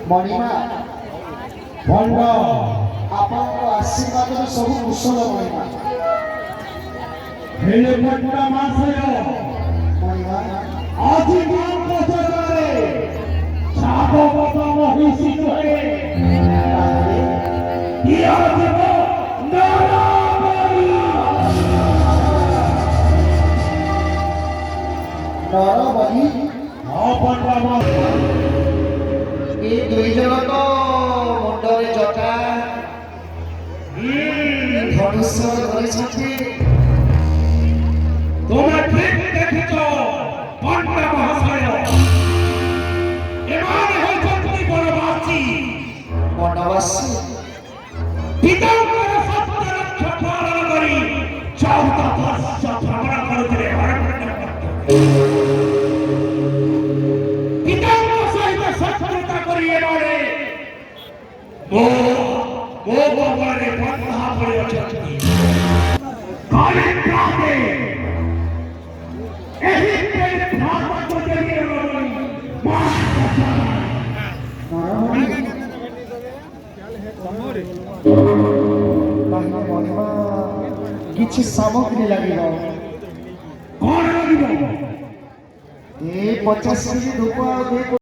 মণিমা ভণ্ড ଆପଣଙ୍କ ଆଶୀର୍ବାଦରେ ସବୁ କୁଶଳ ମଣିମା ହେଲେ ଭଣ୍ଡା ମାସୟ ମଣିମା ଆଜି ମାଙ୍କ ଚରଣରେ ସାଧବତ ମହିଷୀ କହେ ଦିଆଯିବ ନରବଳି। ନରବଳି ଏ ଦୁଇ ଜଣ ତ ମୁଣ୍ଡରେ ଜଟା ଧନୁଷ ଧରିଛନ୍ତି। তোমরা ঠিক দেখেছ পণ্ডিত মহাশয় এমান হইଛନ୍ତି বনবাসী বনবাসী পিতাঙ্গর সত্য লক্ষ পালন করি 14 বর্ষ ভ্রমণ করুଥିଲେ পিতাঙ্গ সহিত শত্রুতা করি এবারে ମୋ କବଳରେ ବନ୍ଧା ପଡ଼ି ଅଛନ୍ତି। ଏହି ଭାଗବତ କିଛି ସାମଗ୍ରୀ ଲାଗିବ। କ'ଣ ଲାଗିବ? ଏ 50 କେଜି ଧୂପ ଆଉ